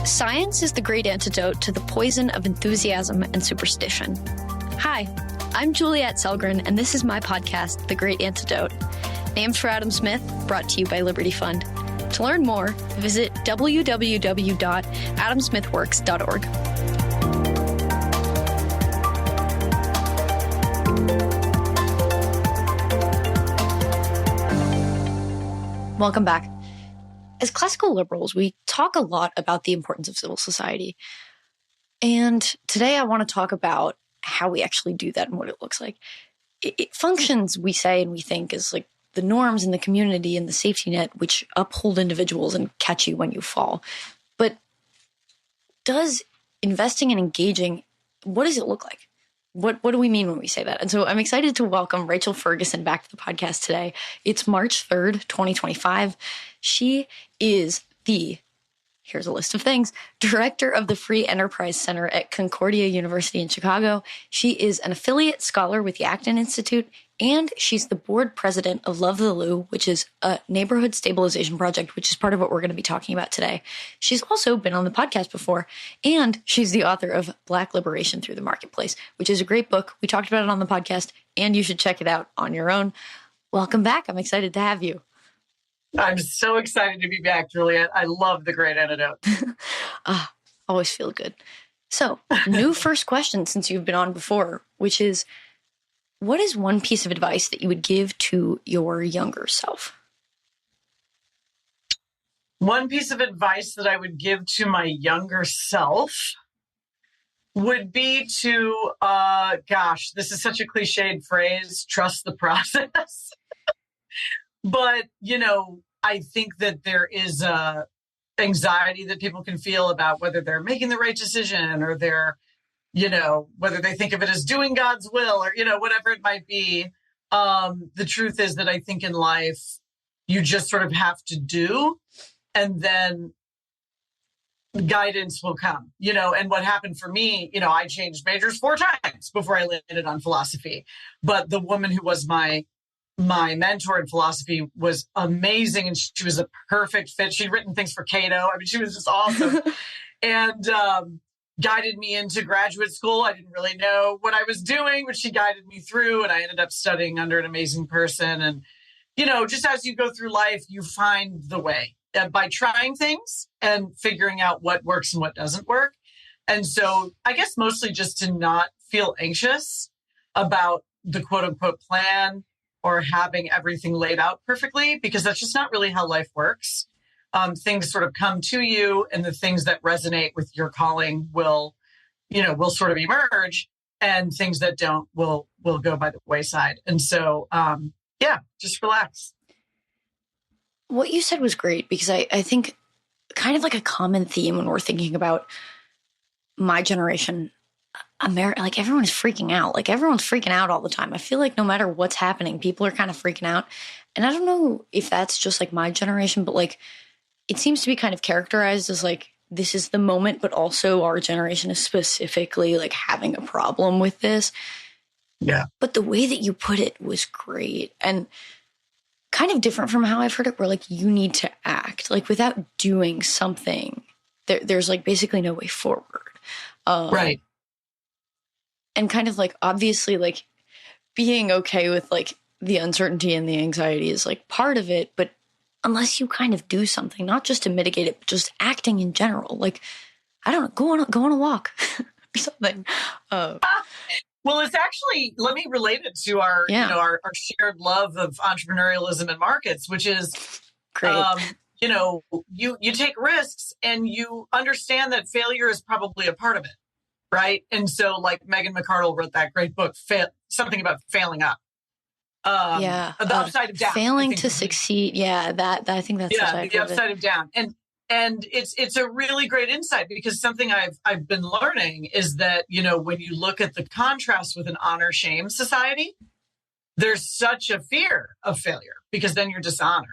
Science is the great antidote to the poison of enthusiasm and superstition. Hi, I'm Juliet Sellgreen, and this is my podcast, The Great Antidote. Named for Adam Smith, brought to you by Liberty Fund. To learn more, visit www.AdamSmithWorks.org. Welcome back. As classical liberals, we talk a lot about the importance of civil society. And today I want to talk about how we actually do that and what it looks like. It functions, we say and we think, as like the norms in the community and the safety net which uphold individuals and catch you when you fall. But does investing and engaging, what does it look like? What do we mean when we say that? And so I'm excited to welcome Rachel Ferguson back to the podcast today. It's March 3rd, 2025. She is here's a list of things, director of the Free Enterprise Center at Concordia University in Chicago. She is an affiliate scholar with the Acton Institute, and she's the board president of Love the Lou, which is a neighborhood stabilization project, which is part of what we're going to be talking about today. She's also been on the podcast before, and she's the author of Black Liberation Through the Marketplace, which is a great book. We talked about it on the podcast, and you should check it out on your own. Welcome back. I'm excited to have you. I'm so excited to be back, Juliet. I love The Great Antidote. Always feel good. So, new first question since you've been on before, which is, what is one piece of advice that you would give to your younger self? One piece of advice that I would give to my younger self would be to, this is such a cliched phrase, trust the process. But, I think that there is anxiety that people can feel about whether they're making the right decision or they're, whether they think of it as doing God's will or, whatever it might be. The truth is that I think in life, you just sort of have to do, and then guidance will come, and what happened for me, I changed majors 4 times before I landed on philosophy. But the woman who was my mentor in philosophy was amazing, and she was a perfect fit. She'd written things for Cato. I mean, she was just awesome. And guided me into graduate school. I didn't really know what I was doing, but she guided me through, and I ended up studying under an amazing person. And, just as you go through life, you find the way by trying things and figuring out what works and what doesn't work. And so I guess mostly just to not feel anxious about the quote unquote plan or having everything laid out perfectly, because that's just not really how life works. Things sort of come to you, and the things that resonate with your calling will sort of emerge, and things that don't will go by the wayside. And so, just relax. What you said was great, because I think kind of like a common theme when we're thinking about my generation, like everyone is freaking out. Like everyone's freaking out all the time. I feel like no matter what's happening, people are kind of freaking out. And I don't know if that's just like my generation, but like it seems to be kind of characterized as like, this is the moment, but also our generation is specifically like having a problem with this. Yeah. But the way that you put it was great and kind of different from how I've heard it, where like you need to act. Like without doing something, there's like basically no way forward. Right. And kind of like, obviously, like being okay with like the uncertainty and the anxiety is like part of it. But unless you kind of do something, not just to mitigate it, but just acting in general, like, I don't know, go on a walk or something. Well, it's actually, let me relate it to our shared love of entrepreneurialism and markets, which is, great. You take risks and you understand that failure is probably a part of it. Right. And so like Megan McArdle wrote that great book, something about failing up. The upside of down. Failing to succeed. Yeah. I think that's the upside of down. And it's a really great insight, because something I've been learning is that, when you look at the contrast with an honor shame society, there's such a fear of failure because then you're dishonored.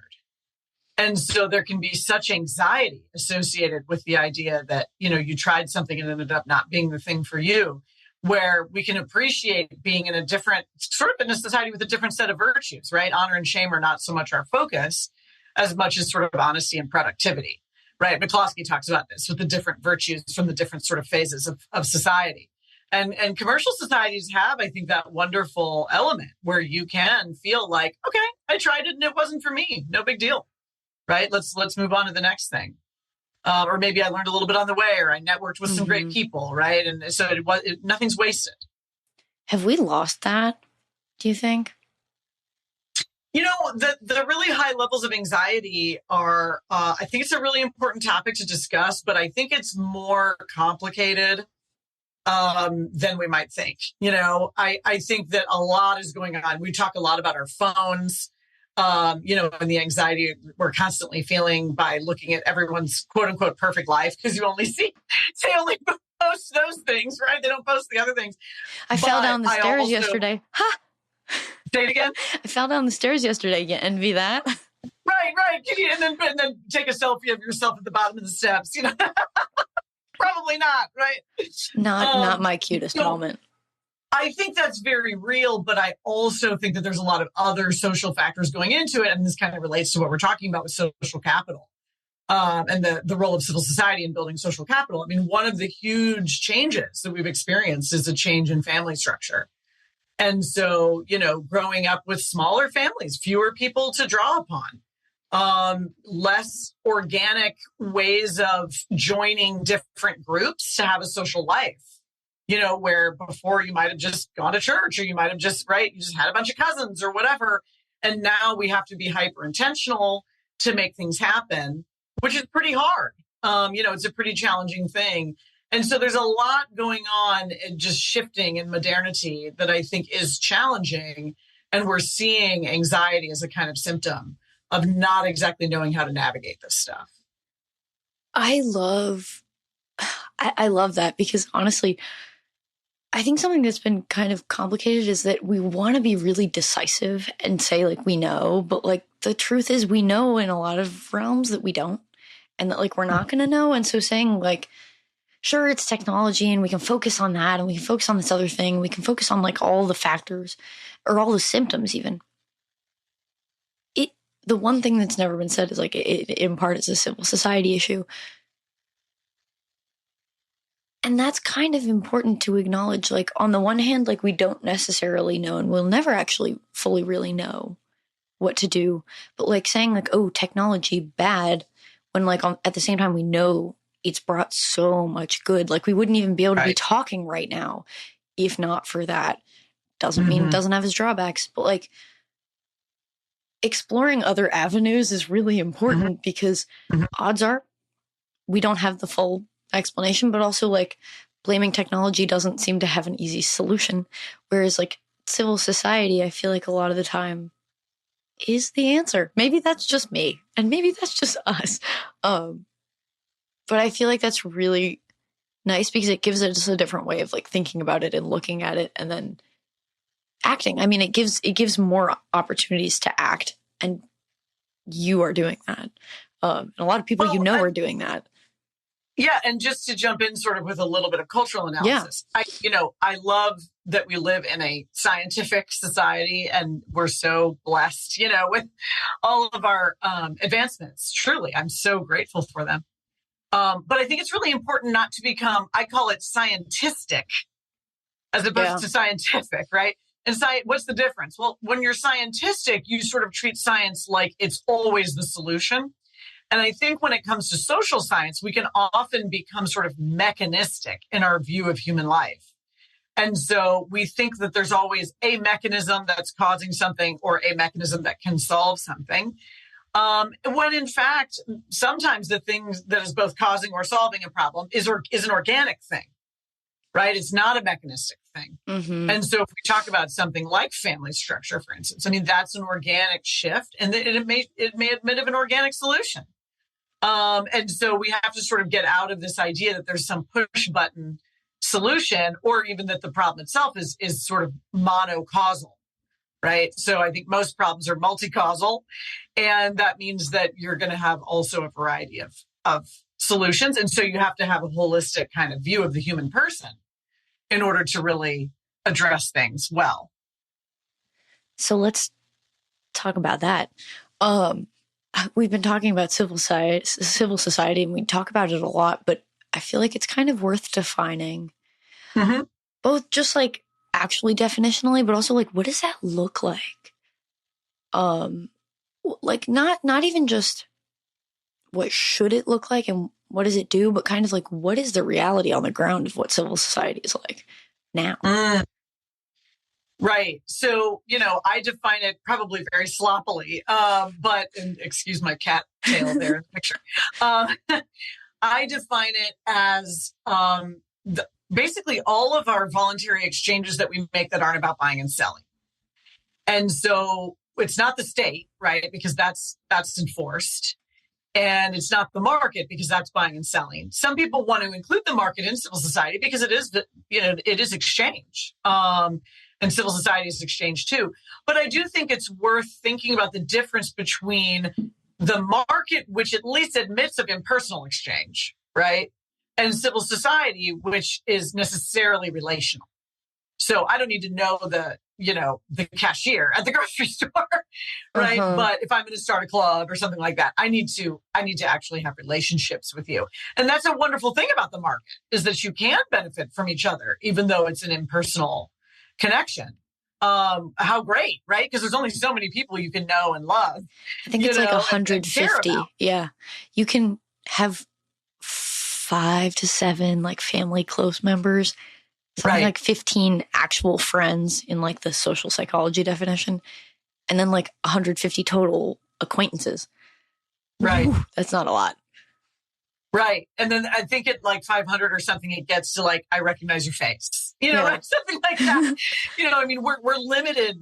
And so there can be such anxiety associated with the idea that, you tried something and ended up not being the thing for you, where we can appreciate being in a society with a different set of virtues, right? Honor and shame are not so much our focus as much as sort of honesty and productivity, right? McCloskey talks about this with the different virtues from the different sort of phases of society. And commercial societies have, I think, that wonderful element where you can feel like, okay, I tried it and it wasn't for me. No big deal, right? Let's move on to the next thing. Or maybe I learned a little bit on the way, or I networked with some great people, right? And so nothing's wasted. Have we lost that, do you think? The really high levels of anxiety are, I think it's a really important topic to discuss, but I think it's more complicated than we might think. I think that a lot is going on. We talk a lot about our phones, and the anxiety we're constantly feeling by looking at everyone's quote unquote perfect life, because they only post those things, right? They don't post the other things. I fell down the stairs yesterday. Ha! Say it again. I fell down the stairs yesterday. You envy that? Right. And then take a selfie of yourself at the bottom of the steps. Probably not, right? Not my cutest moment. I think that's very real, but I also think that there's a lot of other social factors going into it. And this kind of relates to what we're talking about with social capital, and the role of civil society in building social capital. I mean, one of the huge changes that we've experienced is a change in family structure. And so, growing up with smaller families, fewer people to draw upon, less organic ways of joining different groups to have a social life, where before you might have just gone to church, or you might have just, you just had a bunch of cousins or whatever. And now we have to be hyper intentional to make things happen, which is pretty hard. It's a pretty challenging thing. And so there's a lot going on and just shifting in modernity that I think is challenging. And we're seeing anxiety as a kind of symptom of not exactly knowing how to navigate this stuff. I love that, because honestly, I think something that's been kind of complicated is that we want to be really decisive and say we know, but the truth is we know in a lot of realms that we don't, and that we're not going to know. And so saying sure, it's technology and we can focus on that and we can focus on this other thing. We can focus on all the factors or all the symptoms even. The one thing that's never been said is it in part is a civil society issue. And that's kind of important to acknowledge. On the one hand, we don't necessarily know, and we'll never actually fully really know what to do. But saying oh, technology bad, when at the same time we know it's brought so much good. We wouldn't even be able to be talking right now if not for that. Doesn't mean it doesn't have its drawbacks, but exploring other avenues is really important, because odds are we don't have the full explanation, but also blaming technology doesn't seem to have an easy solution. Whereas civil society, I feel a lot of the time is the answer. Maybe that's just me, and maybe that's just us. But I feel that's really nice, because it gives us a different way of thinking about it and looking at it and then acting. I mean, it gives more opportunities to act, and you are doing that. And a lot of people are doing that. Yeah, and just to jump in sort of with a little bit of cultural analysis, I love that we live in a scientific society, and we're so blessed, with all of our advancements. Truly, I'm so grateful for them. But I think it's really important not to become, I call it scientistic as opposed to scientific, right? And what's the difference? Well, when you're scientistic, you sort of treat science like it's always the solution. And I think when it comes to social science, we can often become sort of mechanistic in our view of human life. And so we think that there's always a mechanism that's causing something, or a mechanism that can solve something. When in fact, sometimes the thing that is both causing or solving a problem is an organic thing, right? It's not a mechanistic thing. And so if we talk about something like family structure, for instance, I mean, that's an organic shift, and it may admit of an organic solution. And so we have to sort of get out of this idea that there's some push button solution, or even that the problem itself is sort of monocausal. Right. So I think most problems are multi-causal, and that means that you're going to have also a variety of solutions. And so you have to have a holistic kind of view of the human person in order to really address things well. So let's talk about that. we've been talking about civil society, and we talk about it a lot, but I feel like it's kind of worth defining, both just like actually definitionally, but also like, what does that look like? Like not even just what should it look like and what does it do, but kind of like, what is the reality on the ground of what civil society is like now? Right. So, I define it probably very sloppily, and excuse my cat tail there in the picture. I define it as basically all of our voluntary exchanges that we make that aren't about buying and selling. And so it's not the state, right? Because that's enforced. And it's not the market because that's buying and selling. Some people want to include the market in civil society because it is exchange. And civil society is exchange too. But I do think it's worth thinking about the difference between the market, which at least admits of impersonal exchange, right? And civil society, which is necessarily relational. So I don't need to know the cashier at the grocery store, right? But if I'm going to start a club or something like that, I need to actually have relationships with you. And that's a wonderful thing about the market, is that you can benefit from each other, even though it's an impersonal connection. How great, right? Because there's only so many people you can know and love. I think it's like 150. Yeah. You can have 5 to 7 like family close members. Something like 15 actual friends in like the social psychology definition, and then like 150 total acquaintances. Right. Ooh, that's not a lot. Right. And then I think at like 500 or something, it gets to like, I recognize your face, something like that. We're limited.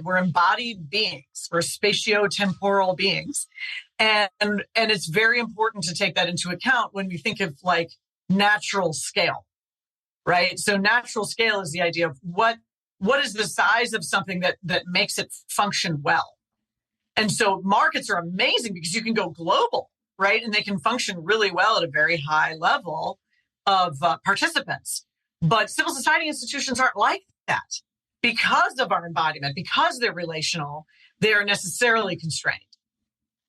We're embodied beings. We're spatio-temporal beings. And it's very important to take that into account when we think of like natural scale. Right. So natural scale is the idea of what is the size of something that makes it function well. And so markets are amazing because you can go global, right? And they can function really well at a very high level of participants. But civil society institutions aren't like that because of our embodiment, because they're relational, they are necessarily constrained.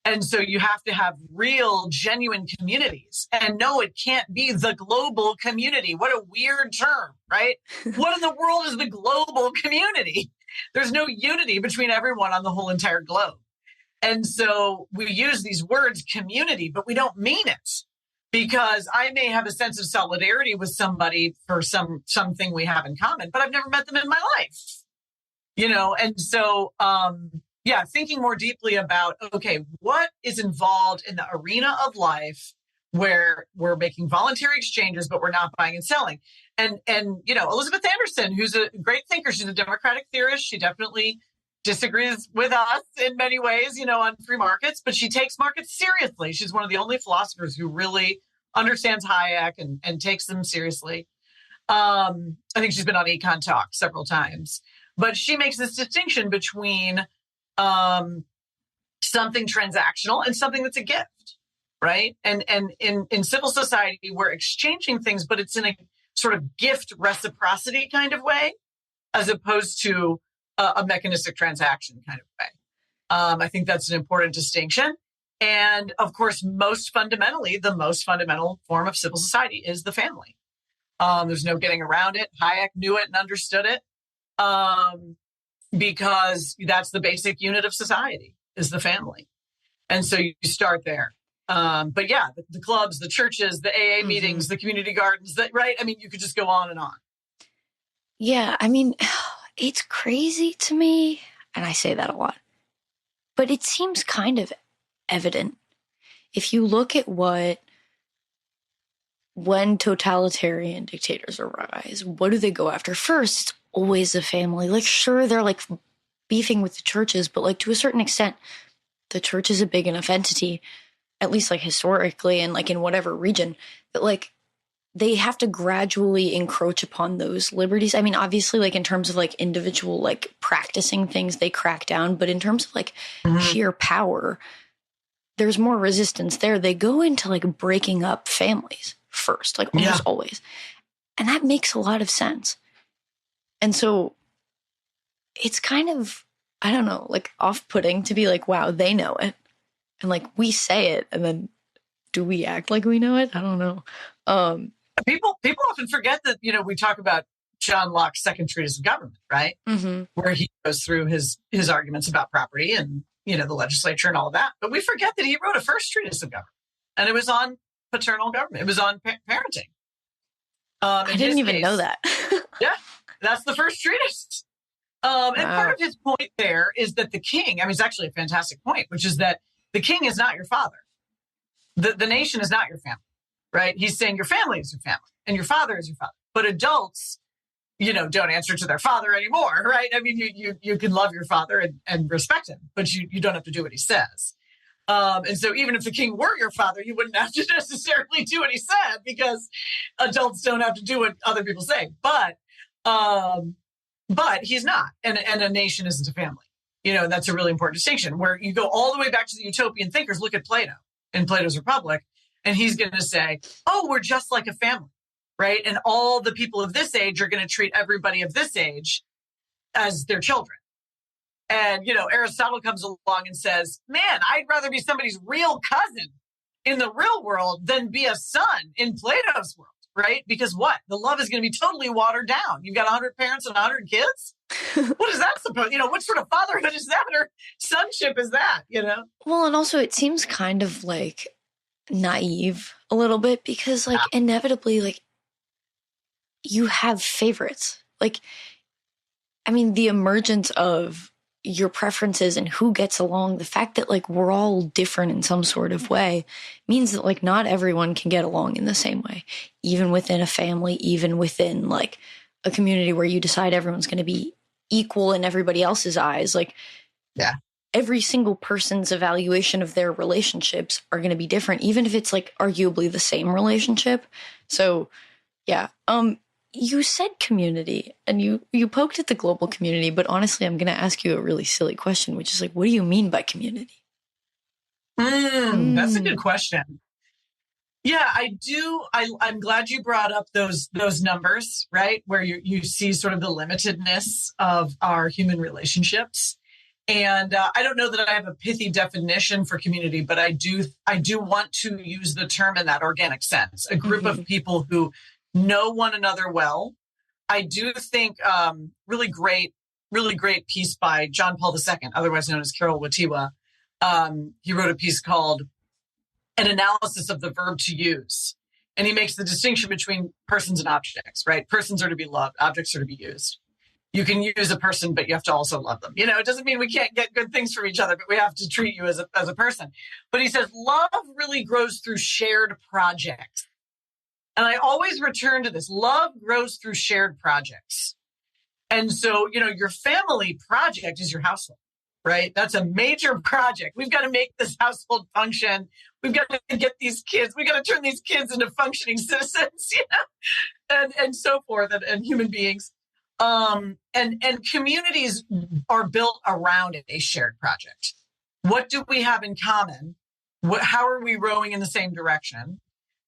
And so you have to have real, genuine communities. And no, it can't be the global community. What a weird term, right? What in the world is the global community? There's no unity between everyone on the whole entire globe. And so we use these words community, but we don't mean it, because I may have a sense of solidarity with somebody for something we have in common, but I've never met them in my life, And so, thinking more deeply about, okay, what is involved in the arena of life where we're making voluntary exchanges, but we're not buying and selling. And Elizabeth Anderson, who's a great thinker, she's a democratic theorist. She definitely disagrees with us in many ways, on free markets, but she takes markets seriously. She's one of the only philosophers who really understands Hayek and takes them seriously. I think she's been on Econ Talk several times, but she makes this distinction between something transactional and something that's a gift, right? And in civil society, we're exchanging things, but it's in a sort of gift reciprocity kind of way, as opposed to a mechanistic transaction kind of way. I think that's an important distinction. And of course, the most fundamental form of civil society is the family. There's no getting around it. Hayek knew it and understood it. Because that's the basic unit of society, is the family. And so you start there. But yeah, the clubs, the churches, the AA meetings, the community gardens, right? I mean, you could just go on and on. Yeah, I mean, it's crazy to me, and I say that a lot, but it seems kind of evident. If you look at when totalitarian dictators arise, what do they go after first? It's always the family. Like, sure, they're like beefing with the churches, but like to a certain extent, the church is a big enough entity, at least like historically and like in whatever region, that like they have to gradually encroach upon those liberties. I mean, obviously, like in terms of like individual like practicing things, they crack down, but in terms of like sheer power, there's more resistance there. They go into like breaking up families first, like almost always. And that makes a lot of sense. And so it's kind of, I don't know, like off-putting to be like, wow, they know it. And like we say it, and then do we act like we know it? I don't know. People often forget that, we talk about John Locke's Second Treatise of Government, right? Mm-hmm. Where he goes through his arguments about property and, the legislature and all of that. But we forget that he wrote a first treatise of government, and it was on paternal government. It was on parenting. I didn't even know that. Yeah, that's the first treatise. And part of his point there is that the king, it's actually a fantastic point, which is that the king is not your father. The nation is not your family, right? He's saying your family is your family and your father is your father. But adults, don't answer to their father anymore, right? You can love your father and respect him, but you don't have to do what he says. And so even if the king were your father, you wouldn't have to necessarily do what he said, because adults don't have to do what other people say. But he's not, and a nation isn't a family. That's a really important distinction, where you go all the way back to the utopian thinkers. Look at Plato in Plato's Republic, and he's going to say, oh, we're just like a family, right? And all the people of this age are going to treat everybody of this age as their children. And, Aristotle comes along and says, man, I'd rather be somebody's real cousin in the real world than be a son in Plato's world, right? Because what? The love is going to be totally watered down. You've got 100 parents and 100 kids? What is that supposed, what sort of fatherhood is that, or sonship is that, Well, and also it seems kind of like naive a little bit, because like inevitably, like you have favorites. Like, the emergence of your preferences and who gets along, the fact that like we're all different in some sort of way, means that like not everyone can get along in the same way, even within a family, even within like a community where you decide everyone's going to be equal in everybody else's eyes. Like, every single person's evaluation of their relationships are going to be different, even if it's like arguably the same relationship. So yeah. You said community, and you poked at the global community, but honestly, I'm going to ask you a really silly question, which is like, what do you mean by community? That's a good question. Yeah, I do. I'm glad you brought up those numbers, right? Where you see sort of the limitedness of our human relationships. And I don't know that I have a pithy definition for community, but I do want to use the term in that organic sense, a group of people who know one another well. I do think really great piece by John Paul II, otherwise known as Carol Wojtyła. He wrote a piece called An Analysis of the Verb to Use. And he makes the distinction between persons and objects, right? Persons are to be loved, objects are to be used. You can use a person, but you have to also love them. It doesn't mean we can't get good things from each other, but we have to treat you as a person. But he says love really grows through shared projects. And I always return to this. Love grows through shared projects. And so, your family project is your household, right? That's a major project. We've got to make this household function. We've got to get these kids. We've got to turn these kids into functioning citizens, and so forth, and human beings. And communities are built around a shared project. What do we have in common? How are we rowing in the same direction?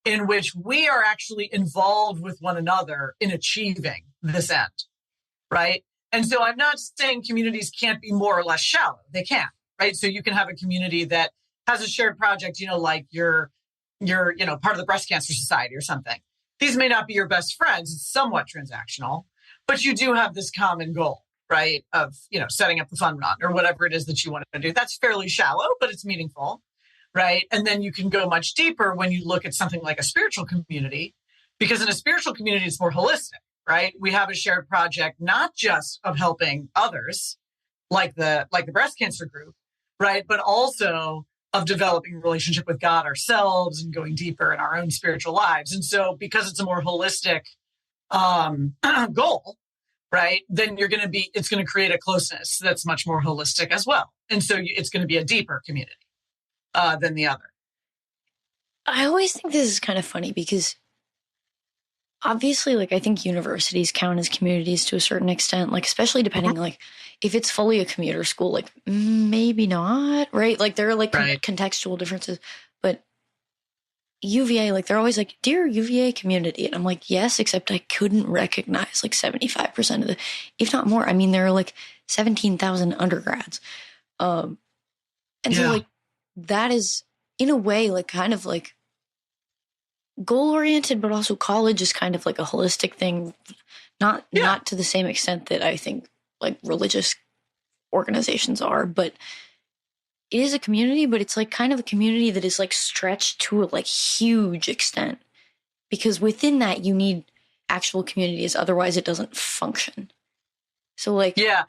In which we are actually involved with one another in achieving this end, right? And so I'm not saying communities can't be more or less shallow. They can, right? So you can have a community that has a shared project, like you're part of the Breast Cancer Society or something. These may not be your best friends. It's somewhat transactional, but you do have this common goal, right? Of, setting up the fun run or whatever it is that you want to do. That's fairly shallow, but it's meaningful. Right. And then you can go much deeper when you look at something like a spiritual community, because in a spiritual community, it's more holistic, right? We have a shared project, not just of helping others like the breast cancer group, right? But also of developing a relationship with God ourselves and going deeper in our own spiritual lives. And so because it's a more holistic goal, right, then it's going to create a closeness that's much more holistic as well. And so it's going to be a deeper community than the other. I always think this is kind of funny because obviously, like, I think universities count as communities to a certain extent, like, especially depending, like, if it's fully a commuter school, like, maybe not, right? Like, there are, like, contextual differences. But UVA, like, they're always like, dear UVA community. And I'm like, yes, except I couldn't recognize, like, 75% of if not more. There are, like, 17,000 undergrads. So, like, that is in a way like kind of like goal oriented, but also college is kind of like a holistic thing, not to the same extent that I think like religious organizations are, but it is a community, but it's like kind of a community that is like stretched to a like huge extent, because within that you need actual communities, otherwise it doesn't function. So like, yeah,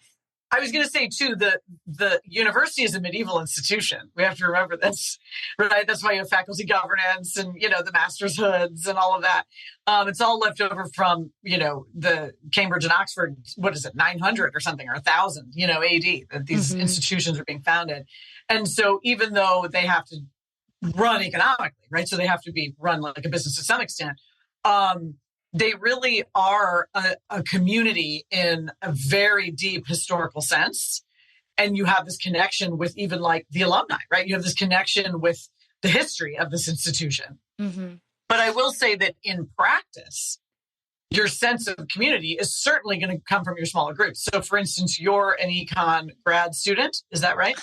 I was going to say too, the university is a medieval institution. We have to remember this, right? That's why you have faculty governance and, the master's hoods and all of that. It's all left over from, the Cambridge and Oxford, what is it, 900 or something, or 1000, AD, that these institutions are being founded. And so even though they have to run economically, right? So they have to be run like a business to some extent. They really are a community in a very deep historical sense. And you have this connection with even like the alumni, right? You have this connection with the history of this institution. Mm-hmm. But I will say that in practice, your sense of community is certainly going to come from your smaller groups. So for instance, you're an econ grad student. Is that right?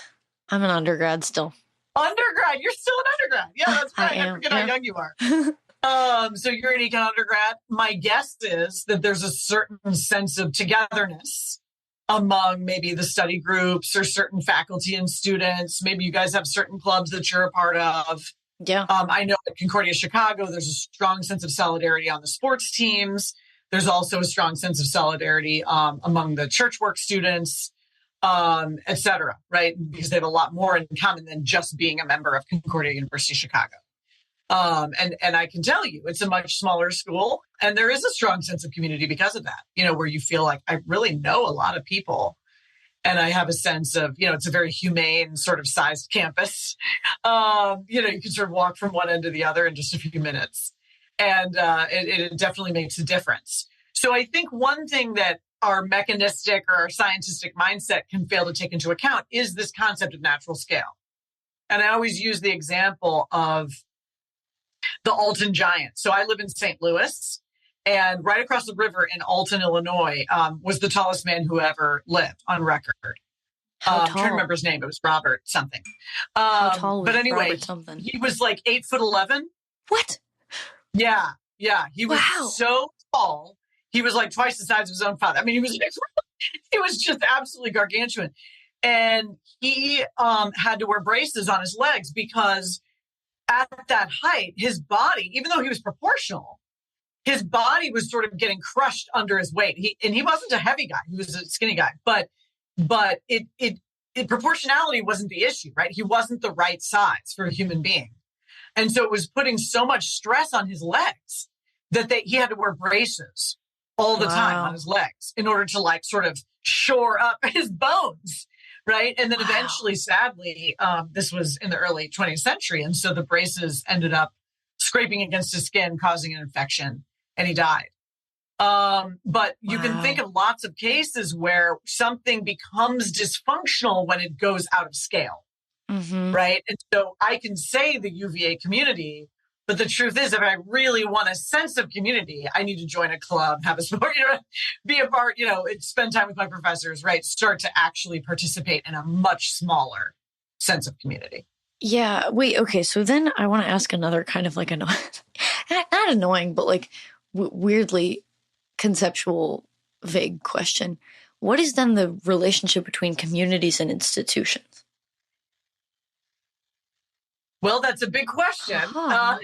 I'm an undergrad still. Undergrad? You're still an undergrad. Yeah, that's right. I forget how young you are. So you're an econ undergrad. My guess is that there's a certain sense of togetherness among maybe the study groups or certain faculty and students. Maybe you guys have certain clubs that you're a part of. Yeah. I know at Concordia Chicago, there's a strong sense of solidarity on the sports teams. There's also a strong sense of solidarity among the church work students, et cetera, right? Because they have a lot more in common than just being a member of Concordia University Chicago. And I can tell you, it's a much smaller school, and there is a strong sense of community because of that, where you feel like I really know a lot of people, and I have a sense of, it's a very humane sort of sized campus. You can sort of walk from one end to the other in just a few minutes, and it definitely makes a difference. So I think one thing that our mechanistic or our scientific mindset can fail to take into account is this concept of natural scale. And I always use the example of the Alton Giant. So I live in St. Louis, and right across the river in Alton, Illinois, was the tallest man who ever lived on record. I'm trying to remember his name. It was Robert something. How tall was but anyway, Robert something? He was like 8'11". What? Yeah. He was so tall. He was like twice the size of his own father. I mean, he was just absolutely gargantuan. And he had to wear braces on his legs because at that height, his body, even though he was proportional, his body was sort of getting crushed under his weight. He wasn't a heavy guy; he was a skinny guy. But it proportionality wasn't the issue, right? He wasn't the right size for a human being, and so it was putting so much stress on his legs that he had to wear braces all the time on his legs in order to like sort of shore up his bones. Right. And then eventually, sadly, this was in the early 20th century. And so the braces ended up scraping against his skin, causing an infection, and he died. But you can think of lots of cases where something becomes dysfunctional when it goes out of scale. Mm-hmm. Right. And so I can say the UVA community, but the truth is, if I really want a sense of community, I need to join a club, have a sport, be a part, spend time with my professors, right? Start to actually participate in a much smaller sense of community. Yeah. Wait. Okay. So then I want to ask another kind of like not annoying, but like weirdly conceptual, vague question. What is then the relationship between communities and institutions? Well, that's a big question. But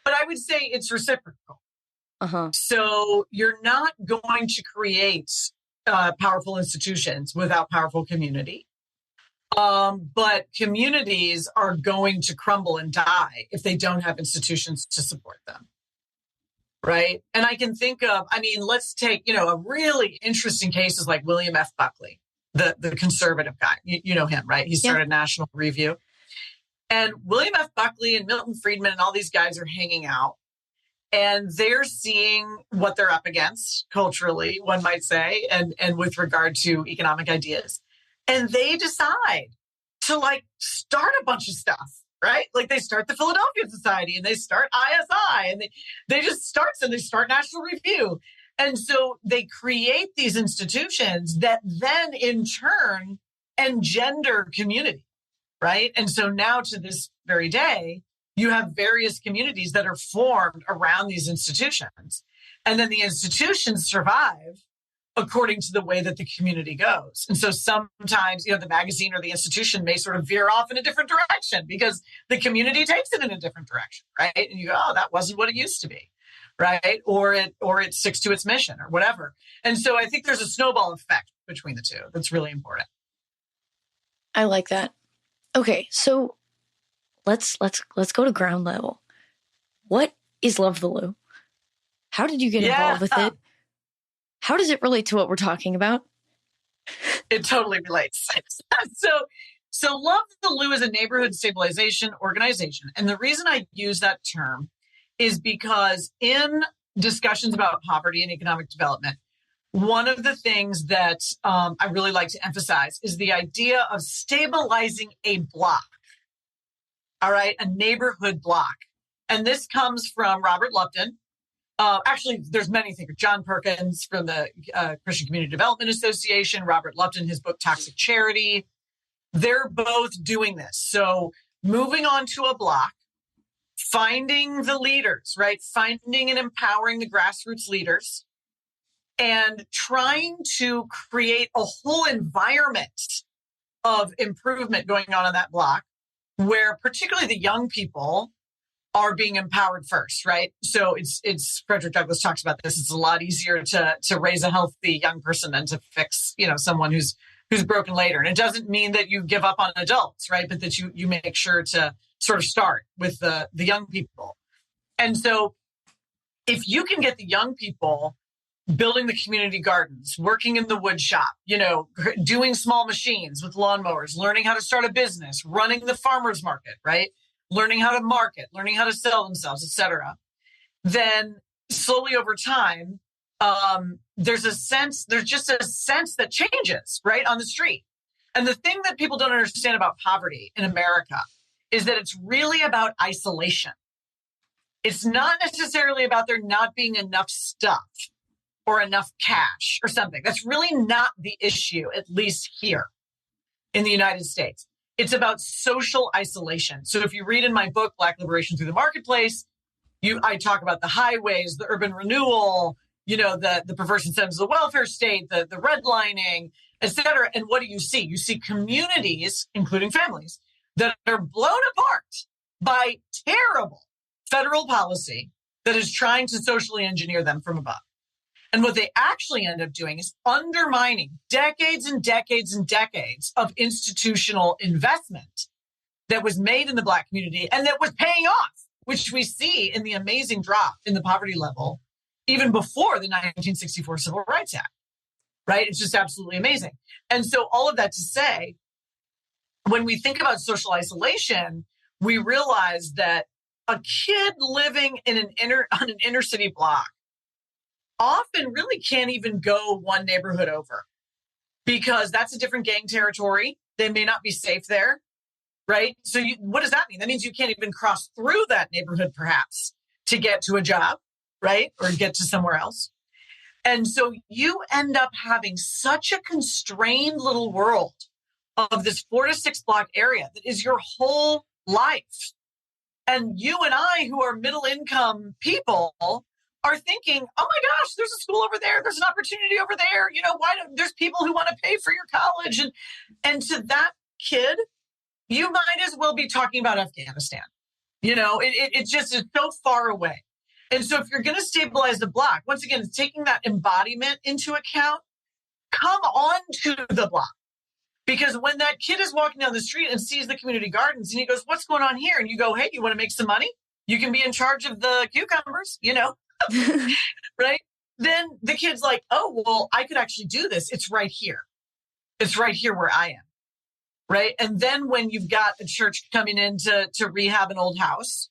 I would say it's reciprocal. So you're not going to create powerful institutions without powerful community. But communities are going to crumble and die if they don't have institutions to support them. Right. And I can think of, let's take, a really interesting cases like William F. Buckley, the conservative guy. You know him, right? He started National Review. And William F. Buckley and Milton Friedman and all these guys are hanging out, and they're seeing what they're up against culturally, one might say, and with regard to economic ideas. And they decide to like start a bunch of stuff, right? Like they start the Philadelphia Society and they start ISI and they just start, and they start National Review. And so they create these institutions that then in turn engender community. right? And so now to this very day, you have various communities that are formed around these institutions. And then the institutions survive according to the way that the community goes. And so sometimes, the magazine or the institution may sort of veer off in a different direction because the community takes it in a different direction, right? And you go, oh, that wasn't what it used to be, right? Or it sticks to its mission or whatever. And so I think there's a snowball effect between the two that's really important. I like that. Okay, so let's go to ground level. What is Love the Lou? How did you get involved with it? How does it relate to what we're talking about? It totally relates. So Love the Lou is a neighborhood stabilization organization. And the reason I use that term is because in discussions about poverty and economic development, one of the things that I really like to emphasize is the idea of stabilizing a block. All right, a neighborhood block. And this comes from Robert Lupton. Actually, there's many thinkers. John Perkins from the Christian Community Development Association, Robert Lupton, his book, Toxic Charity. They're both doing this. So moving on to a block, finding the leaders, right? Finding and empowering the grassroots leaders and trying to create a whole environment of improvement going on that block where particularly the young people are being empowered first, right? So it's Frederick Douglass talks about this. It's a lot easier to raise a healthy young person than to fix, someone who's broken later. And it doesn't mean that you give up on adults, right? But that you make sure to sort of start with the young people. And so if you can get the young people building the community gardens, working in the wood shop, doing small machines with lawnmowers, learning how to start a business, running the farmer's market, right? Learning how to market, learning how to sell themselves, et cetera, then slowly over time, there's just a sense that changes, right, on the street. And the thing that people don't understand about poverty in America is that it's really about isolation. It's not necessarily about there not being enough stuff or enough cash or something. That's really not the issue, at least here in the United States. It's about social isolation. So if you read in my book, Black Liberation Through the Marketplace, I talk about the highways, the urban renewal, the perverse incentives of the welfare state, the redlining, et cetera. And what do you see? You see communities, including families, that are blown apart by terrible federal policy that is trying to socially engineer them from above. And what they actually end up doing is undermining decades and decades and decades of institutional investment that was made in the Black community and that was paying off, which we see in the amazing drop in the poverty level, even before the 1964 Civil Rights Act, right? It's just absolutely amazing. And so all of that to say, when we think about social isolation, we realize that a kid living on an inner city block often really can't even go one neighborhood over because that's a different gang territory. They may not be safe there, right? So what does that mean? That means you can't even cross through that neighborhood perhaps to get to a job, right? Or get to somewhere else. And so you end up having such a constrained little world of this 4 to 6 block area that is your whole life. And you and I, who are middle income people, are thinking, oh my gosh, there's a school over there. There's an opportunity over there. There's people who want to pay for your college. And to that kid, you might as well be talking about Afghanistan. It just is so far away. And so if you're going to stabilize the block, once again, taking that embodiment into account, come on to the block. Because when that kid is walking down the street and sees the community gardens and he goes, what's going on here? And you go, hey, you want to make some money? You can be in charge of the cucumbers, right? Then the kid's like, oh, well, I could actually do this. It's right here. It's right here where I am. Right. And then when you've got a church coming in to rehab an old house,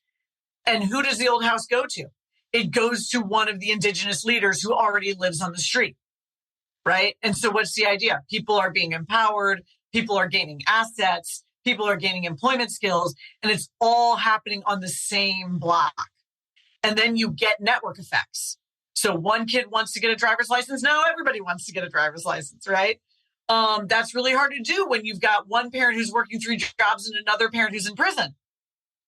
and who does the old house go to? It goes to one of the indigenous leaders who already lives on the street. Right. And so what's the idea? People are being empowered. People are gaining assets. People are gaining employment skills. And it's all happening on the same block. And then you get network effects. So one kid wants to get a driver's license. Now everybody wants to get a driver's license, right? That's really hard to do when you've got one parent who's working 3 jobs and another parent who's in prison.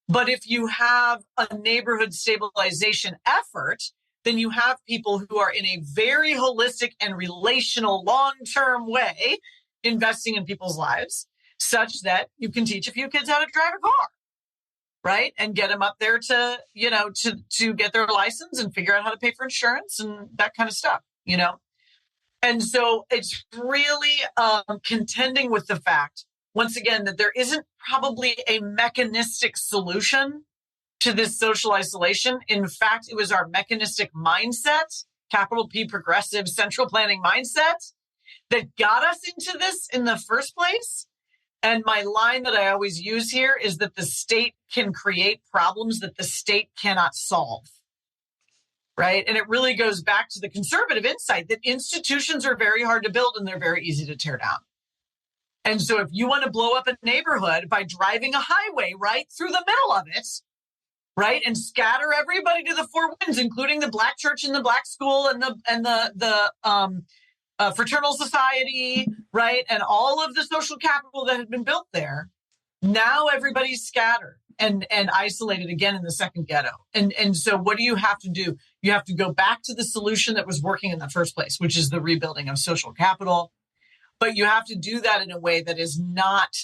But if you have a neighborhood stabilization effort, then you have people who are in a very holistic and relational long-term way investing in people's lives, such that you can teach a few kids how to drive a car, right? And get them up there to, to get their license and figure out how to pay for insurance and that kind of stuff, And so it's really contending with the fact, once again, that there isn't probably a mechanistic solution to this social isolation. In fact, it was our mechanistic mindset, capital P progressive central planning mindset, that got us into this in the first place. And my line that I always use here is that the state can create problems that the state cannot solve. Right. And it really goes back to the conservative insight that institutions are very hard to build and they're very easy to tear down. And so if you want to blow up a neighborhood by driving a highway right through the middle of it, right, and scatter everybody to the four winds, including the black church and the black school and the fraternal society, right, and all of the social capital that had been built there, now everybody's scattered and isolated again in the second ghetto. And so what do you have to do? You have to go back to the solution that was working in the first place, which is the rebuilding of social capital. But you have to do that in a way that is not,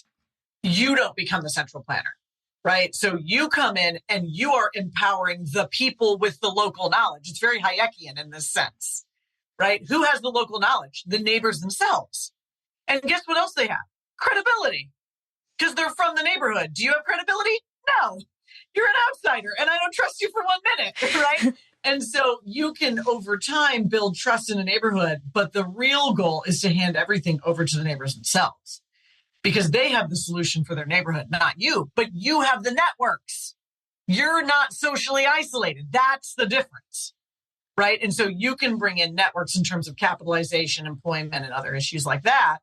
you don't become the central planner, right? So you come in and you are empowering the people with the local knowledge. It's very Hayekian in this sense, right? Who has the local knowledge? The neighbors themselves. And guess what else they have? Credibility. Because they're from the neighborhood. Do you have credibility? No. You're an outsider and I don't trust you for 1 minute, right? And so you can, over time, build trust in a neighborhood, but the real goal is to hand everything over to the neighbors themselves because they have the solution for their neighborhood, not you, but you have the networks. You're not socially isolated. That's the difference, right? And so you can bring in networks in terms of capitalization, employment, and other issues like that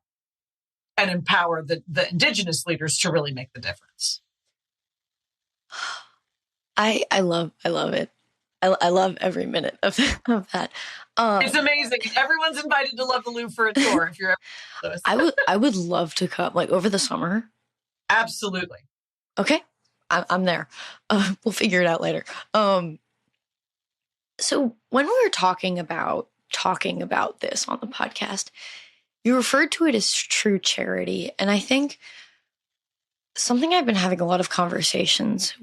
and empower the indigenous leaders to really make the difference. I love it. I love every minute of that. It's amazing. Everyone's invited to Love the Louvre for a tour if you're ever close. I would love to come like over the summer. Absolutely. Okay. I'm there. We'll figure it out later. So when we were talking about this on the podcast, you referred to it as true charity. And I think something I've been having a lot of conversations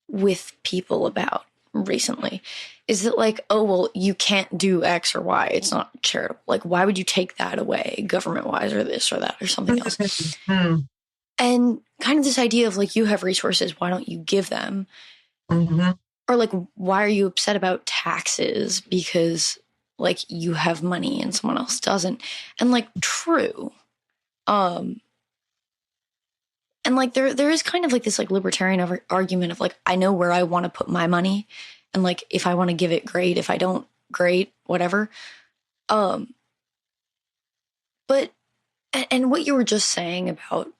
with people about recently is that like, oh, well, you can't do X or Y. It's not charitable. Like, why would you take that away government wise or this or that or something else? And kind of this idea of like, you have resources. Why don't you give them? Mm-hmm. Or like, why are you upset about taxes? Because like you have money and someone else doesn't. And like, true. And like there is kind of like this like libertarian argument of like, I know where I want to put my money. And like, if I want to give it, great. If I don't, great, whatever. But, and what you were just saying about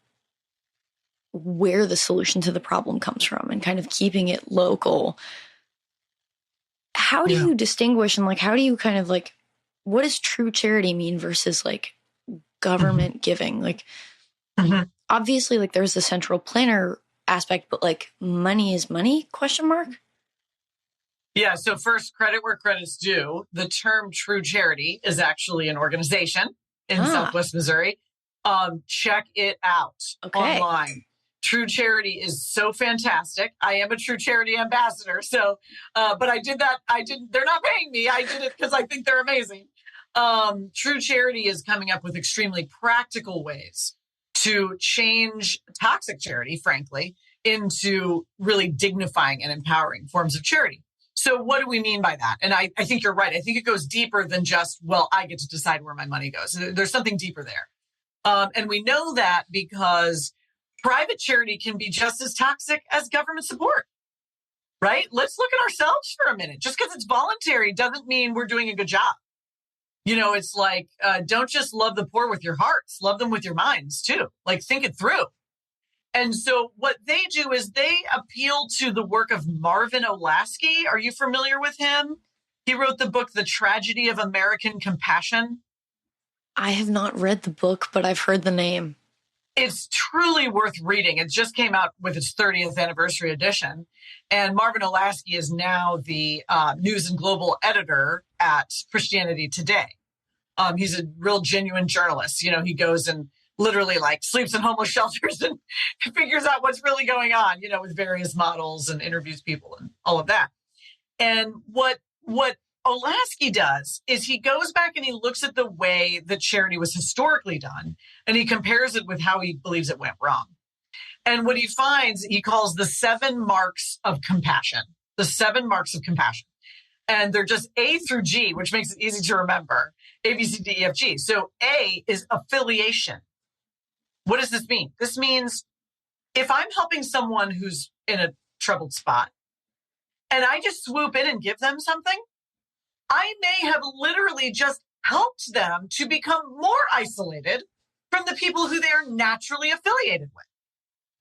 where the solution to the problem comes from and kind of keeping it local. How do you distinguish and like, how do you kind of like, what does true charity mean versus like government giving? Like, obviously, like there's the central planner aspect, but like money is money, ? Yeah. So first, credit where credit's due. The term true charity is actually an organization in Southwest Missouri. Check it out online. True charity is so fantastic. I am a true charity ambassador. So, but I did that. They're not paying me. I did it because I think they're amazing. True charity is coming up with extremely practical ways to change toxic charity, frankly, into really dignifying and empowering forms of charity. So what do we mean by that? And I think you're right. I think it goes deeper than just, well, I get to decide where my money goes. There's something deeper there. And we know that because private charity can be just as toxic as government support, right? Let's look at ourselves for a minute. Just because it's voluntary doesn't mean we're doing a good job. It's like, don't just love the poor with your hearts, love them with your minds too. Like think it through. And so what they do is they appeal to the work of Marvin Olasky. Are you familiar with him? He wrote the book, The Tragedy of American Compassion. I have not read the book, but I've heard the name. It's truly worth reading. It just came out with its 30th anniversary edition. And Marvin Olasky is now the news and global editor at Christianity Today. He's a real genuine journalist. You know, he goes and literally like sleeps in homeless shelters and figures out what's really going on, you know, with various models and interviews people and all of that. And what Olasky does is he goes back and he looks at the way that charity was historically done, and he compares it with how he believes it went wrong. And what he finds, he calls the 7 marks of compassion, the 7 marks of compassion. And they're just A through G, which makes it easy to remember. A, B, C, D, E, F, G. So A is affiliation. What does this mean? This means if I'm helping someone who's in a troubled spot and I just swoop in and give them something, I may have literally just helped them to become more isolated from the people who they are naturally affiliated with,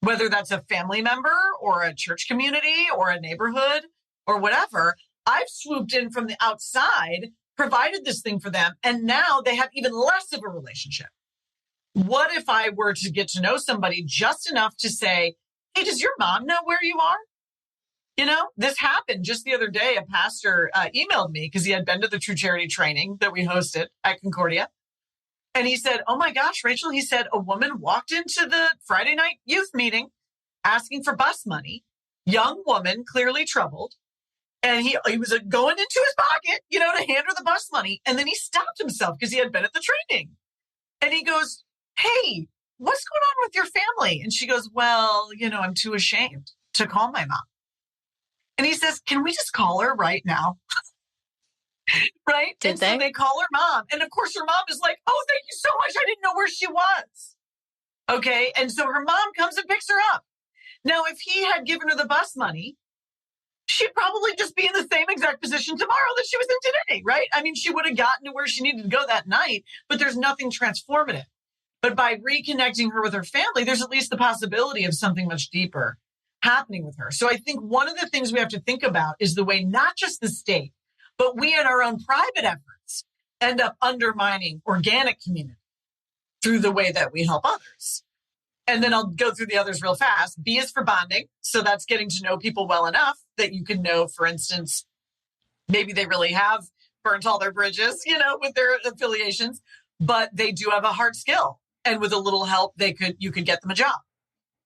whether that's a family member or a church community or a neighborhood or whatever. I've swooped in from the outside, provided this thing for them, and now they have even less of a relationship. What if I were to get to know somebody just enough to say, hey, does your mom know where you are? You know, this happened just the other day. A pastor emailed me because he had been to the True Charity training that we hosted at Concordia. And he said, oh my gosh, Rachel, he said, a woman walked into the Friday night youth meeting asking for bus money, young woman, clearly troubled. And he was going into his pocket, you know, to hand her the bus money. And then he stopped himself because he had been at the training. And he goes, hey, what's going on with your family? And she goes, well, you know, I'm too ashamed to call my mom. And he says, can we just call her right now? Right? Did they? So they call her mom. And of course, her mom is like, oh, thank you so much. I didn't know where she was. Okay. And so her mom comes and picks her up. Now, if he had given her the bus money, she'd probably just be in the same exact position tomorrow that she was in today, right? I mean, she would have gotten to where she needed to go that night, but there's nothing transformative. But by reconnecting her with her family, there's at least the possibility of something much deeper happening with her. So I think one of the things we have to think about is the way not just the state, but we in our own private efforts end up undermining organic community through the way that we help others. And then I'll go through the others real fast. B is for bonding. So that's getting to know people well enough that you can know, for instance, maybe they really have burnt all their bridges, you know, with their affiliations, but they do have a hard skill. And with a little help, you could get them a job,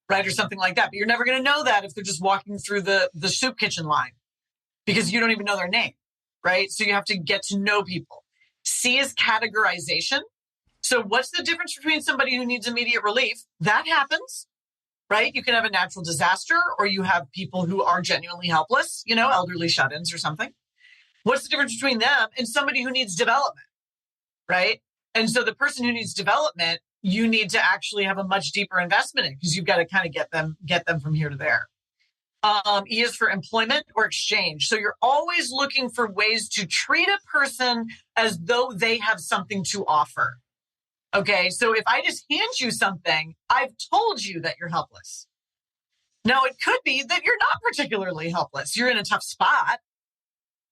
right? Or something like that. But you're never going to know that if they're just walking through the soup kitchen line because you don't even know their name, right? So you have to get to know people. C is categorization. So what's the difference between somebody who needs immediate relief? That happens, right? You can have a natural disaster or you have people who are genuinely helpless, you know, elderly shut-ins or something. What's the difference between them and somebody who needs development, right? And so the person who needs development, you need to actually have a much deeper investment in because you've got to kind of get them from here to there. E is for employment or exchange. So you're always looking for ways to treat a person as though they have something to offer. Okay, so if I just hand you something, I've told you that you're helpless. Now, it could be that you're not particularly helpless. You're in a tough spot,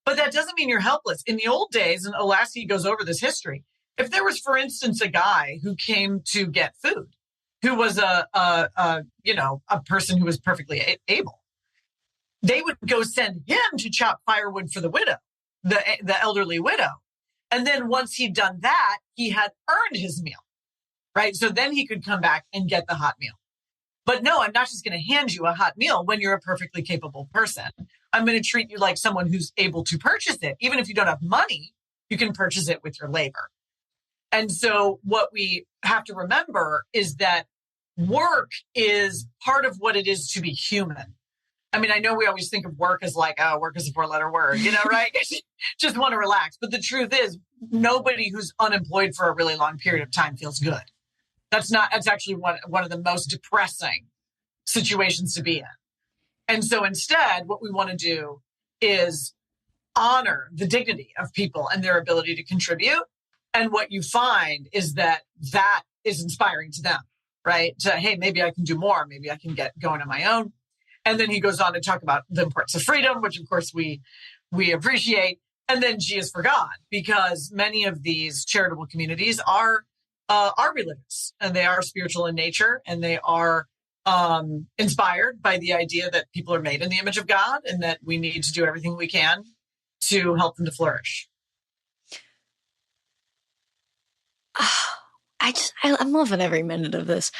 but that doesn't mean you're helpless. In the old days, and Olasky goes over this history, if there was, for instance, a guy who came to get food, who was a person who was perfectly able, they would go send him to chop firewood for the widow, the elderly widow. And then once he'd done that, he had earned his meal, right? So then he could come back and get the hot meal. But no, I'm not just going to hand you a hot meal when you're a perfectly capable person. I'm going to treat you like someone who's able to purchase it. Even if you don't have money, you can purchase it with your labor. And so what we have to remember is that work is part of what it is to be human. I mean, I know we always think of work as like, oh, work is a 4-letter word, you know, right? Just want to relax. But the truth is, nobody who's unemployed for a really long period of time feels good. That's actually one of the most depressing situations to be in. And so instead, what we want to do is honor the dignity of people and their ability to contribute. And what you find is that is inspiring to them, right? To, hey, maybe I can do more. Maybe I can get going on my own. And then he goes on to talk about the importance of freedom, which of course we appreciate. And then G is for God, because many of these charitable communities are are religious and they are spiritual in nature, and they are inspired by the idea that people are made in the image of God and that we need to do everything we can to help them to flourish. I'm loving every minute of this.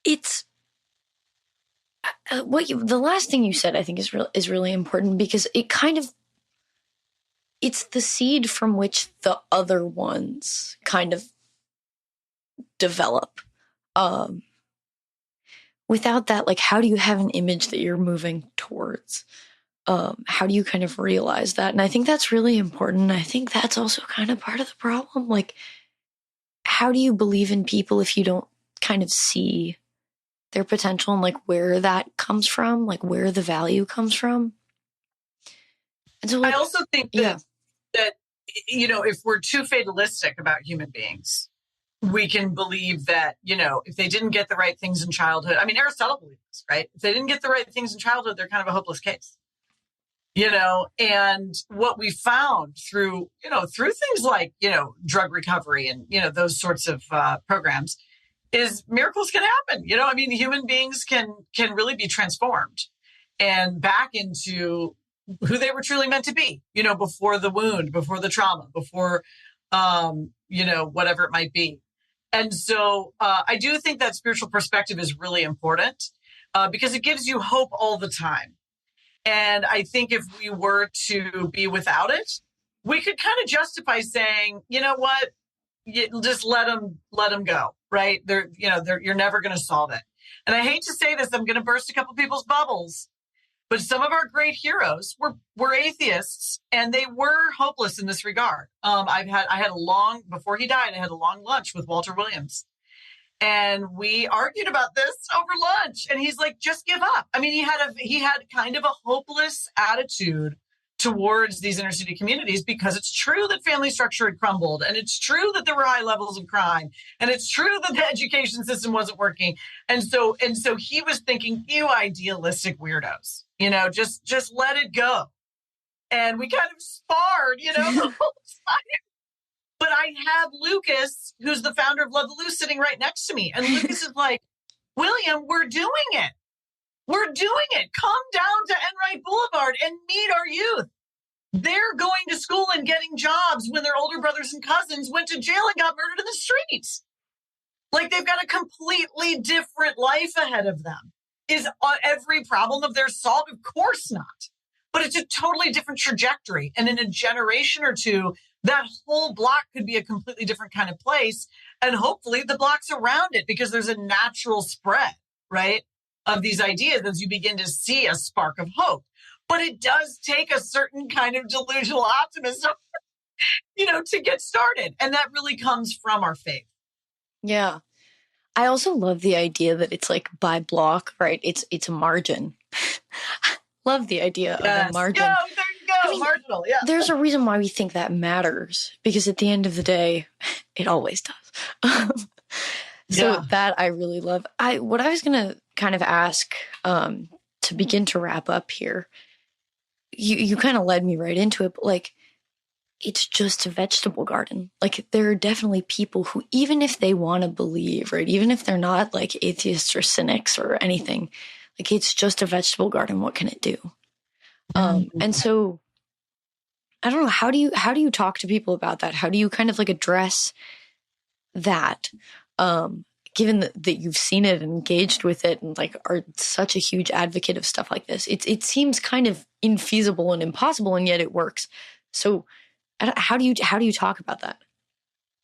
It's the last thing you said, I think is really important, because it's the seed from which the other ones kind of develop. Without that, like, how do you have an image that you're moving towards? How do you kind of realize that? And I think that's really important. I think that's also kind of part of the problem. Like, how do you believe in people if you don't kind of see their potential and like where that comes from, like where the value comes from? And so, like, I also think that if we're too fatalistic about human beings, we can believe that, if they didn't get the right things in childhood, I mean, Aristotle believed this, right? If they didn't get the right things in childhood, they're kind of a hopeless case, and what we found through things like, drug recovery and, those sorts of programs is miracles can happen. I mean, human beings can really be transformed and back into who they were truly meant to be, before the wound, before the trauma, before, whatever it might be. And so I do think that spiritual perspective is really important because it gives you hope all the time. And I think if we were to be without it, we could kind of justify saying, you know what, just let them go, right? You're never going to solve it. And I hate to say this, I'm going to burst a couple people's bubbles, but some of our great heroes were atheists, and they were hopeless in this regard. Before he died, I had a long lunch with Walter Williams, and we argued about this over lunch. And he's like, just give up. I mean, he had kind of a hopeless attitude towards these inner city communities, because it's true that family structure had crumbled, and it's true that there were high levels of crime, and it's true that the education system wasn't working. And so he was thinking, you idealistic weirdos, just let it go. And we kind of sparred, the whole time. But I have Lucas, who's the founder of Love the Loose, sitting right next to me. And Lucas is like, William, we're doing it. We're doing it. Come down to Enright Boulevard and meet our youth. They're going to school and getting jobs when their older brothers and cousins went to jail and got murdered in the streets. Like, they've got a completely different life ahead of them. Is every problem of theirs solved? Of course not. But it's a totally different trajectory. And in a generation or two, that whole block could be a completely different kind of place. And hopefully the blocks around it, because there's a natural spread, right, of these ideas as you begin to see a spark of hope. But it does take a certain kind of delusional optimism, to get started. And that really comes from our faith. Yeah. I also love the idea that it's like by block, right? It's a margin. Love the idea of a margin. There you go. I mean, marginal, yeah. There's a reason why we think that matters, because at the end of the day, it always does. So that I really love. What I was going to kind of ask to begin to wrap up here, you kind of led me right into it, but like, it's just a vegetable garden. Like, there are definitely people who, even if they want to believe, right, even if they're not like atheists or cynics or anything, like, it's just a vegetable garden. What can it do? And so I don't know, how do you talk to people about that? How do you kind of like address that? Given that you've seen it and engaged with it and like are such a huge advocate of stuff like this, it seems kind of infeasible and impossible, and yet it works. So how do you talk about that?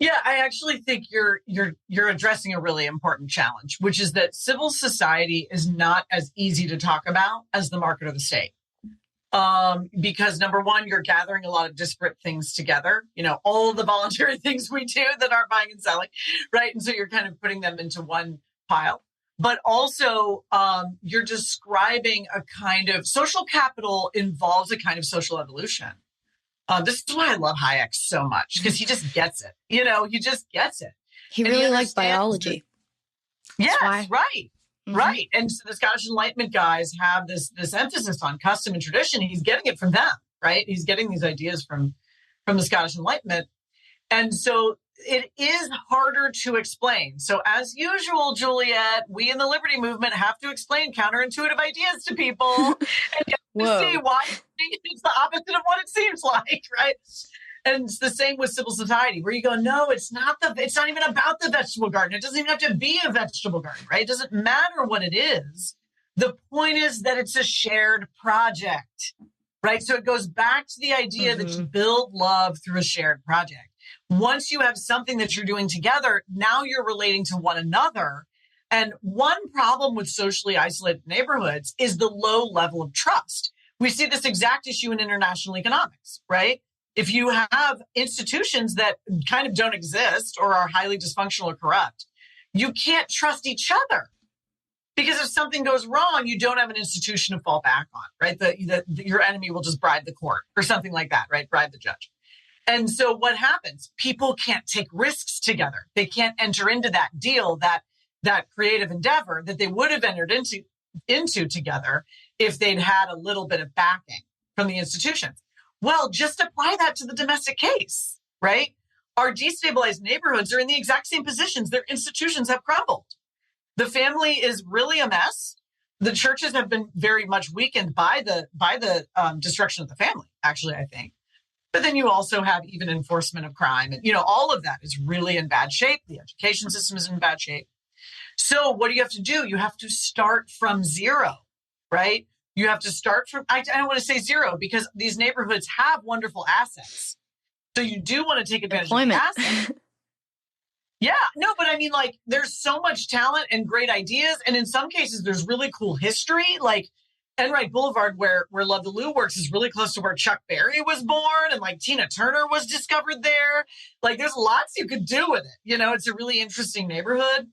Yeah, I actually think you're addressing a really important challenge, which is that civil society is not as easy to talk about as the market or the state. Because number one, you're gathering a lot of disparate things together, all of the voluntary things we do that aren't buying and selling, right? And so you're kind of putting them into one pile. But also, you're describing a kind of social capital involves a kind of social evolution. This is why I love Hayek so much, because he just gets it. He just gets it. He really likes biology. Yes, right. Mm-hmm. Right. And so the Scottish Enlightenment guys have this emphasis on custom and tradition. He's getting it from them, right? He's getting these ideas from the Scottish Enlightenment. And so it is harder to explain. So as usual, Juliet, we in the Liberty Movement have to explain counterintuitive ideas to people and get to see why it's the opposite of what it seems like, right? And it's the same with civil society, where you go, no, it's not even about the vegetable garden. It doesn't even have to be a vegetable garden, right? It doesn't matter what it is. The point is that it's a shared project, right? So it goes back to the idea that you build love through a shared project. Once you have something that you're doing together, now you're relating to one another. And one problem with socially isolated neighborhoods is the low level of trust. We see this exact issue in international economics, right? If you have institutions that kind of don't exist or are highly dysfunctional or corrupt, you can't trust each other. Because if something goes wrong, you don't have an institution to fall back on, right? Your enemy will just bribe the court or something like that, right? Bribe the judge. And so what happens? People can't take risks together. They can't enter into that deal, that creative endeavor that they would have entered into together if they'd had a little bit of backing from the institutions. Well, just apply that to the domestic case, right? Our destabilized neighborhoods are in the exact same positions. Their institutions have crumbled. The family is really a mess. The churches have been very much weakened by the destruction of the family, actually, I think. But then you also have even enforcement of crime. And, all of that is really in bad shape. The education system is in bad shape. So what do you have to do? You have to start from zero, right? You have to start from, I don't want to say zero because these neighborhoods have wonderful assets. So you do want to take advantage of the assets. Yeah, no, but I mean, there's so much talent and great ideas. And in some cases, there's really cool history. Like Enright Boulevard, where Love the Lou works, is really close to where Chuck Berry was born. And Tina Turner was discovered there. There's lots you could do with it. It's a really interesting neighborhood.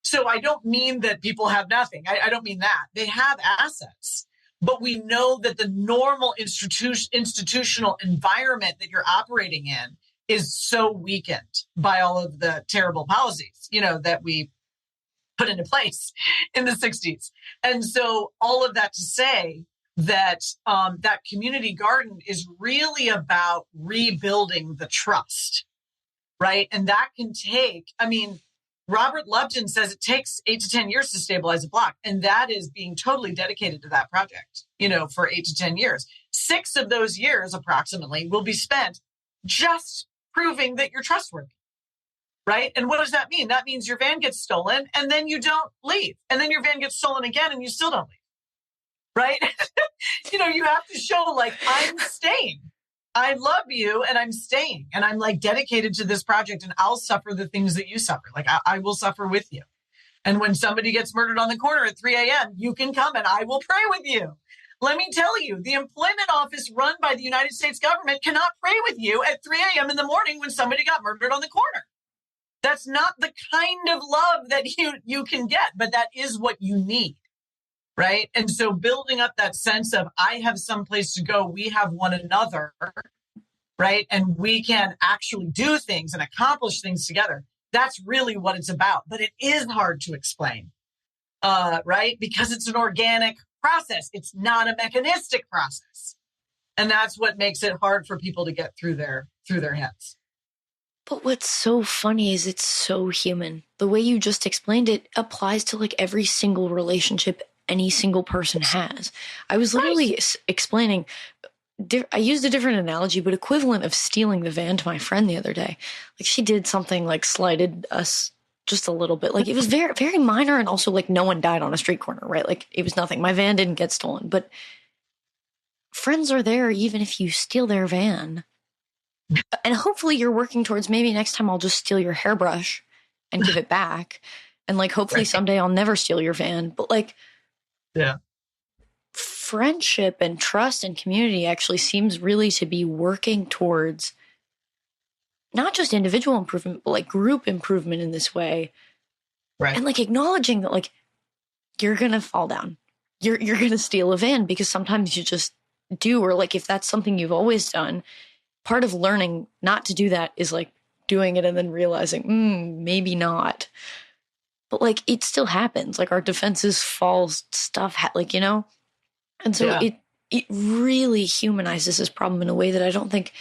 So I don't mean that people have nothing. I don't mean that. They have assets. But we know that the normal institutional environment that you're operating in is so weakened by all of the terrible policies, that we put into place in the 60s. And so all of that to say that that community garden is really about rebuilding the trust, right? And that can take, Robert Lupton says it takes 8 to 10 years to stabilize a block. And that is being totally dedicated to that project, for 8 to 10 years. 6 of those years approximately will be spent just proving that you're trustworthy, right? And what does that mean? That means your van gets stolen and then you don't leave. And then your van gets stolen again and you still don't leave, right? You have to show I'm staying. I love you and I'm staying and I'm dedicated to this project and I'll suffer the things that you suffer. I will suffer with you. And when somebody gets murdered on the corner at 3 a.m., you can come and I will pray with you. Let me tell you, the employment office run by the United States government cannot pray with you at 3 a.m. in the morning when somebody got murdered on the corner. That's not the kind of love that you can get, but that is what you need, right? And so building up that sense of I have some place to go, we have one another, right? And we can actually do things and accomplish things together. That's really what it's about. But it is hard to explain, right? Because it's an organic process. It's not a mechanistic process. And that's what makes it hard for people to get through their heads. But what's so funny is it's so human. The way you just explained it applies to every single relationship any single person has. I was literally explaining, I used a different analogy, but equivalent of stealing the van to my friend the other day. She did something slighted us just a little bit. It was very, very minor. And also no one died on a street corner, right? It was nothing. My van didn't get stolen, but friends are there even if you steal their van. And hopefully you're working towards maybe next time I'll just steal your hairbrush and give it back. And hopefully someday I'll never steal your van. But yeah, friendship and trust and community actually seems really to be working towards not just individual improvement, but group improvement in this way. Right. And acknowledging that you're going to fall down. You're going to steal a van because sometimes you just do. Or if that's something you've always done, part of learning not to do that is doing it and then realizing, maybe not. But it still happens. Our defenses fall, stuff, And so it really humanizes this problem in a way that I don't think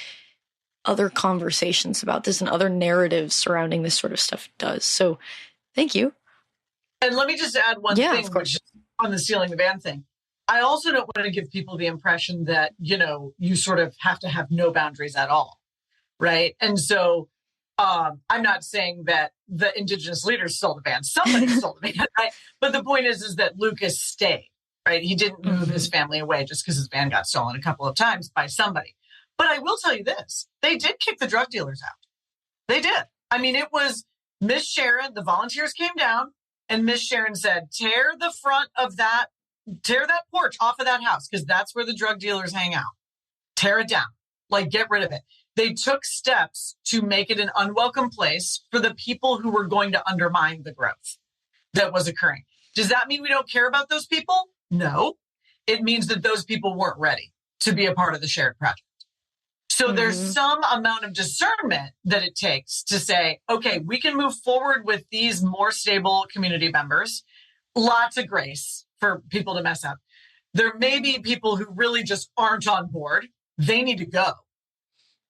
other conversations about this and other narratives surrounding this sort of stuff does. So thank you. And let me just add one thing, of course. which is on the stealing the van thing. I also don't want to give people the impression that, you sort of have to have no boundaries at all, right? And so I'm not saying that the indigenous leaders stole the van. Somebody stole the van, right? But the point is that Lucas stayed, right? He didn't move his family away just because his van got stolen a couple of times by somebody. But I will tell you this, they did kick the drug dealers out. They did. I mean, it was Miss Sharon, the volunteers came down, and Miss Sharon said, tear that porch off of that house, because that's where the drug dealers hang out. Tear it down, like get rid of it. They took steps to make it an unwelcome place for the people who were going to undermine the growth that was occurring. Does that mean we don't care about those people? No. It means that those people weren't ready to be a part of the shared project. So there's some amount of discernment that it takes to say, okay, we can move forward with these more stable community members. Lots of grace for people to mess up. There may be people who really just aren't on board. They need to go.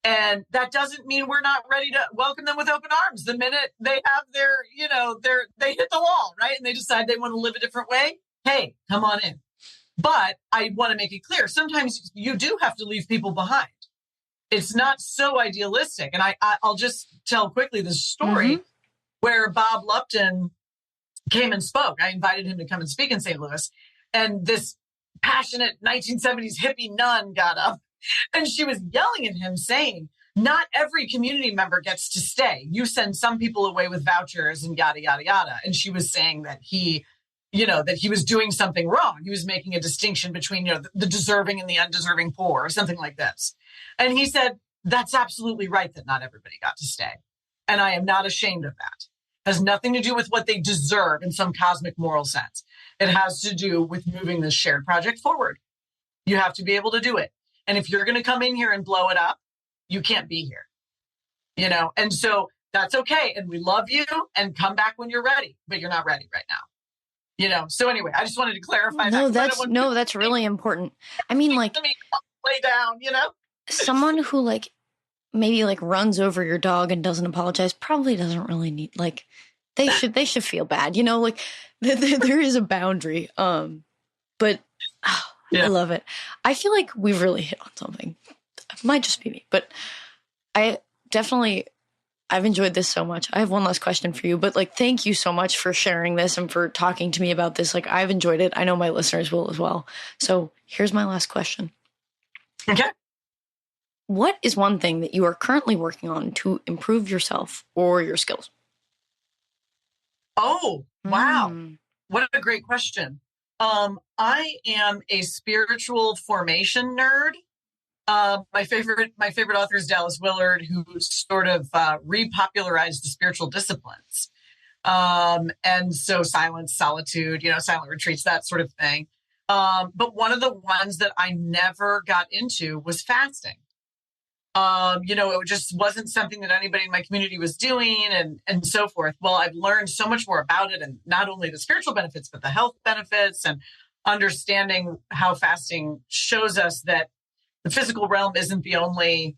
And that doesn't mean we're not ready to welcome them with open arms. The minute they have they hit the wall, right? And they decide they want to live a different way. Hey, come on in. But I want to make it clear. Sometimes you do have to leave people behind. It's not so idealistic. And I'll just tell quickly this story where Bob Lupton came and spoke. I invited him to come and speak in St. Louis. And this passionate 1970s hippie nun got up and she was yelling at him saying, not every community member gets to stay. You send some people away with vouchers and yada, yada, yada. And she was saying that he was doing something wrong. He was making a distinction between, the deserving and the undeserving poor or something like this. And he said, that's absolutely right that not everybody got to stay. And I am not ashamed of that. It has nothing to do with what they deserve in some cosmic moral sense. It has to do with moving this shared project forward. You have to be able to do it. And if you're going to come in here and blow it up, you can't be here, and so that's okay. And we love you and come back when you're ready, but you're not ready right now. So anyway, I just wanted to clarify that. That's really important. I mean, like, lay down, someone who maybe runs over your dog and doesn't apologize probably doesn't really need, they should feel bad, there is a boundary. But I love it. I feel like we've really hit on something. It might just be me, but I've enjoyed this so much. I have one last question for you, but thank you so much for sharing this and for talking to me about this. I've enjoyed it. I know my listeners will as well. So here's my last question. Okay. What is one thing that you are currently working on to improve yourself or your skills? Oh, wow. What a great question. I am a spiritual formation nerd. My favorite author is Dallas Willard, who sort of repopularized the spiritual disciplines. And so silence, solitude, silent retreats, that sort of thing. But one of the ones that I never got into was fasting. It just wasn't something that anybody in my community was doing and so forth. Well, I've learned so much more about it, and not only the spiritual benefits, but the health benefits, and understanding how fasting shows us that the physical realm isn't the only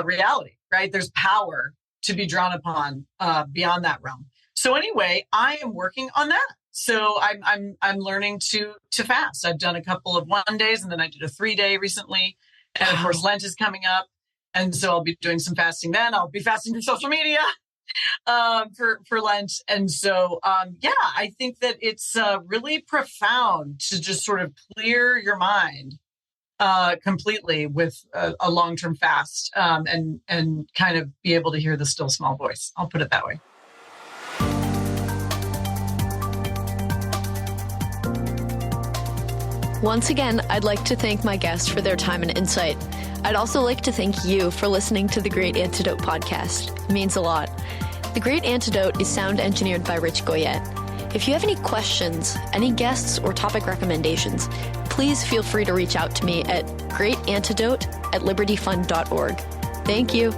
reality, right? There's power to be drawn upon beyond that realm. So anyway, I am working on that. So I'm learning to fast. I've done a couple of 1 days, and then I did a 3-day recently. And of course, Lent is coming up. And so I'll be doing some fasting then. I'll be fasting from social media for Lent. And so, I think that it's really profound to just sort of clear your mind completely with a long-term fast and kind of be able to hear the still small voice. I'll put it that way. Once again, I'd like to thank my guests for their time and insight. I'd also like to thank you for listening to the Great Antidote podcast. It means a lot. The Great Antidote is sound engineered by Rich Goyette. If you have any questions, any guests, or topic recommendations, please feel free to reach out to me at greatantidote@libertyfund.org. Thank you.